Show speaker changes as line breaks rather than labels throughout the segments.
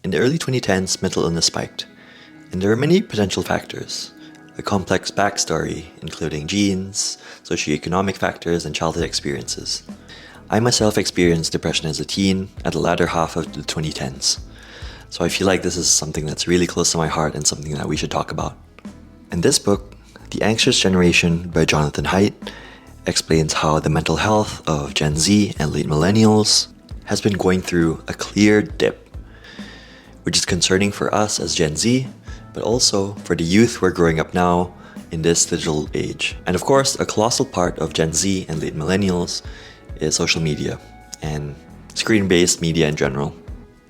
In the early 2010s, mental illness spiked, and there are many potential factors. A complex backstory, including genes, socioeconomic factors, and childhood experiences. I myself experienced depression as a teen at the latter half of the 2010s, so I feel like this is something that's really close to my heart and something that we should talk about. In this book, The Anxious Generation by Jonathan Haidt explains how the mental health of Gen Z and late millennials has been going through a clear dip, which is concerning for us as Gen Z, but also for the youth who are growing up now in this digital age. And of course, a colossal part of Gen Z and late millennials is social media and screen-based media in general.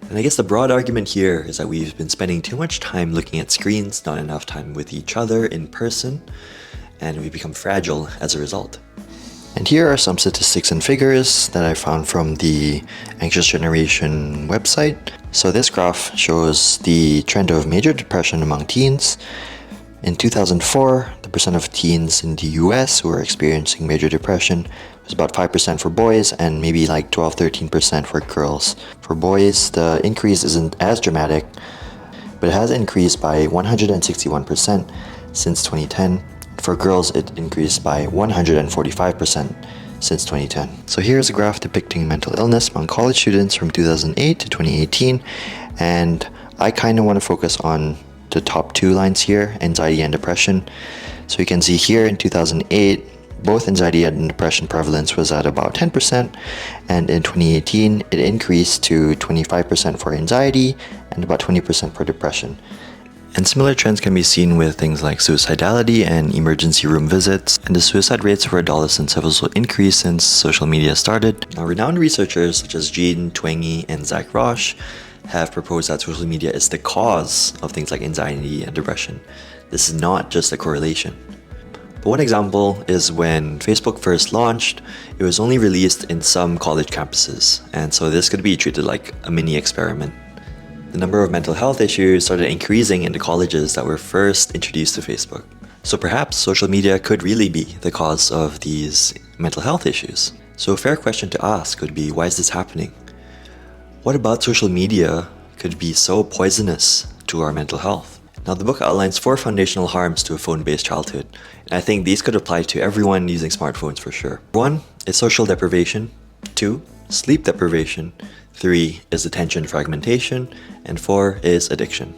And I guess the broad argument here is that we've been spending too much time looking at screens, not enough time with each other in person, and we become fragile as a result. And here are some statistics and figures that I found from the Anxious Generation website. So this graph shows the trend of major depression among teens. In 2004, the percent of teens in the US who were experiencing major depression was about 5% for boys and maybe like 12-13% for girls. For boys, the increase isn't as dramatic, but it has increased by 161% since 2010. For girls, it increased by 145% since 2010. So here's a graph depicting mental illness among college students from 2008 to 2018, and I kind of want to focus on the top two lines here, anxiety and depression. So you can see here in 2008, both anxiety and depression prevalence was at about 10%, and in 2018, it increased to 25% for anxiety and about 20% for depression. And similar trends can be seen with things like suicidality and emergency room visits, and the suicide rates for adolescents have also increased since social media started. Now, renowned researchers such as Jean Twenge and Zach Roche have proposed that social media is the cause of things like anxiety and depression. This is not just a correlation. But one example is when Facebook first launched, it was only released in some college campuses, and so this could be treated like a mini experiment. The number of mental health issues started increasing in the colleges that were first introduced to Facebook. So perhaps social media could really be the cause of these mental health issues. So a fair question to ask would be, why is this happening? What about social media could be so poisonous to our mental health? Now, the book outlines 4 foundational harms to a phone-based childhood, and I think these could apply to everyone using smartphones for sure. 1 is social deprivation, 2, sleep deprivation, 3 is attention fragmentation, and 4 is addiction.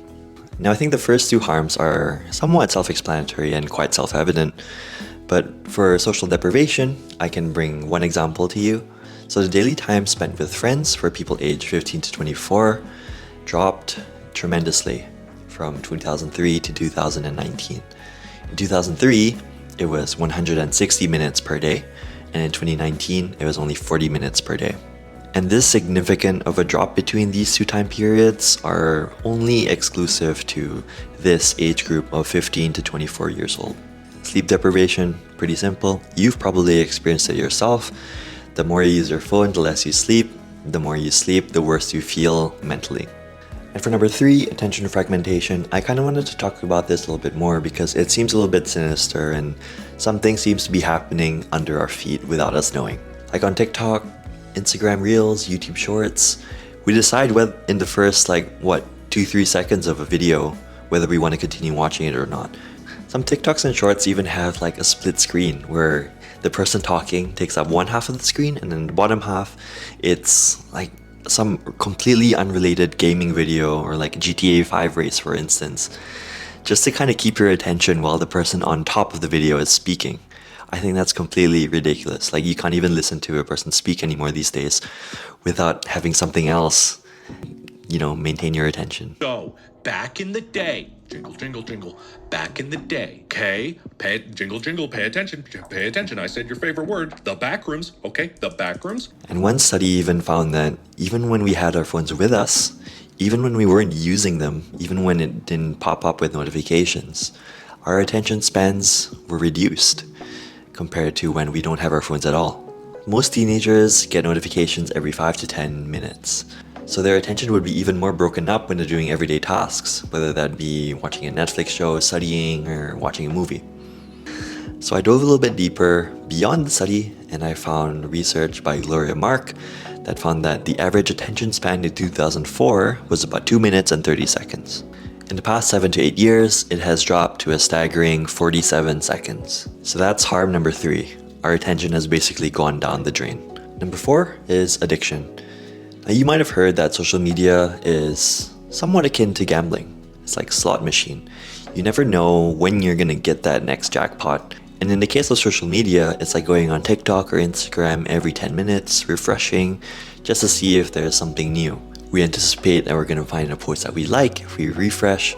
Now, I think the first 2 harms are somewhat self-explanatory and quite self-evident, but for social deprivation, I can bring one example to you. So the daily time spent with friends for people aged 15 to 24 dropped tremendously from 2003 to 2019. In 2003, it was 160 minutes per day, and in 2019, it was only 40 minutes per day. And this significant of a drop between these 2 time periods are only exclusive to this age group of 15 to 24 years old. Sleep deprivation, pretty simple. You've probably experienced it yourself. The more you use your phone, the less you sleep. The more you sleep, the worse you feel mentally. And for number 3, attention fragmentation, I kind of wanted to talk about this a little bit more because it seems a little bit sinister and something seems to be happening under our feet without us knowing. Like on TikTok, Instagram Reels, YouTube Shorts, we decide whether in the first 2-3 seconds of a video whether we want to continue watching it or not. Some TikToks and Shorts even have a split screen where the person talking takes up one half of the screen, and then the bottom half, it's like some completely unrelated gaming video or like a GTA 5 race, for instance, just to kind of keep your attention while the person on top of the video is speaking. I think that's completely ridiculous. You can't even listen to a person speak anymore these days without having something else, maintain your attention.
So, back in the day, jingle, jingle, jingle, back in the day, okay? Jingle, jingle, pay attention. I said your favorite word, the back rooms, okay? The back rooms.
And one study even found that even when we had our phones with us, even when we weren't using them, even when it didn't pop up with notifications, our attention spans were reduced compared to when we don't have our phones at all. Most teenagers get notifications every 5 to 10 minutes. So their attention would be even more broken up when they're doing everyday tasks, whether that be watching a Netflix show, studying, or watching a movie. So I dove a little bit deeper beyond the study, and I found research by Gloria Mark that found that the average attention span in 2004 was about 2 minutes and 30 seconds. In the past 7 to 8 years, it has dropped to a staggering 47 seconds. So that's harm number 3. Our attention has basically gone down the drain. Number 4 is addiction. Now, you might have heard that social media is somewhat akin to gambling. It's like a slot machine. You never know when you're gonna get that next jackpot. And in the case of social media, it's like going on TikTok or Instagram every 10 minutes, refreshing, just to see if there's something new. We anticipate that we're gonna find a post that we like if we refresh,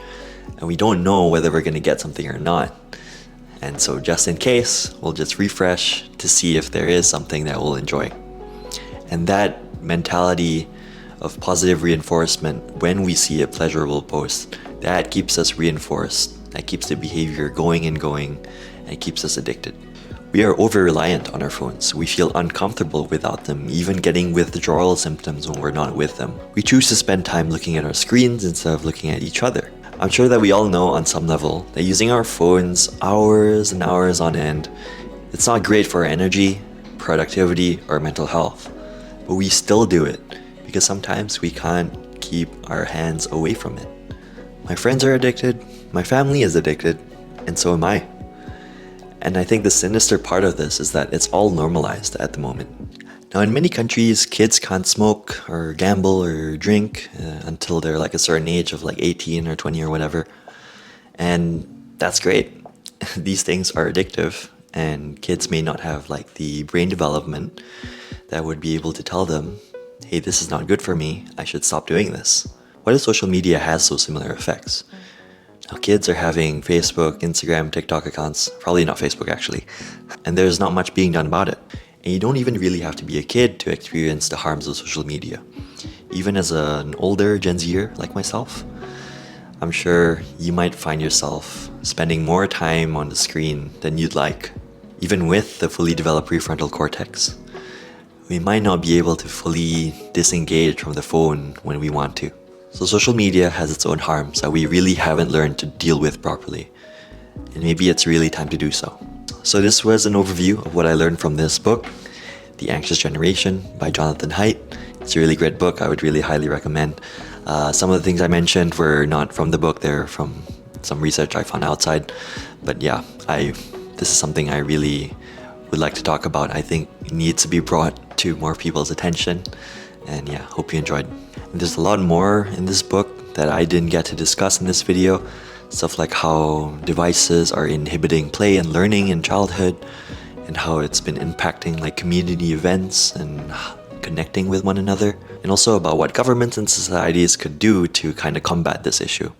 and we don't know whether we're gonna get something or not. And so just in case, we'll just refresh to see if there is something that we'll enjoy. And that mentality of positive reinforcement when we see a pleasurable post, that keeps us reinforced. That keeps the behavior going and going, and keeps us addicted. We are over-reliant on our phones. We feel uncomfortable without them, even getting withdrawal symptoms when we're not with them. We choose to spend time looking at our screens instead of looking at each other. I'm sure that we all know on some level that using our phones hours and hours on end, it's not great for our energy, productivity, or mental health. But we still do it because sometimes we can't keep our hands away from it. My friends are addicted, my family is addicted, and so am I. And I think the sinister part of this is that it's all normalized at the moment. Now, in many countries, kids can't smoke or gamble or drink until they're like a certain age of like 18 or 20 or whatever. And that's great. These things are addictive, and kids may not have like the brain development that would be able to tell them, hey, this is not good for me, I should stop doing this. What if social media has so similar effects? Now, kids are having Facebook, Instagram, TikTok accounts, probably not Facebook actually, and there's not much being done about it. And you don't even really have to be a kid to experience the harms of social media. Even as an older Gen Zer like myself, I'm sure you might find yourself spending more time on the screen than you'd like. Even with the fully developed prefrontal cortex, we might not be able to fully disengage from the phone when we want to. So social media has its own harms that we really haven't learned to deal with properly. And maybe it's really time to do so. So this was an overview of what I learned from this book, The Anxious Generation by Jonathan Haidt. It's a really great book. I would really highly recommend. Some of the things I mentioned were not from the book. They're from some research I found outside. But yeah, this is something I really would like to talk about. I think it needs to be brought to more people's attention. And yeah, hope you enjoyed. And there's a lot more in this book that I didn't get to discuss in this video. Stuff like how devices are inhibiting play and learning in childhood, and how it's been impacting like community events and connecting with one another. And also about what governments and societies could do to kind of combat this issue.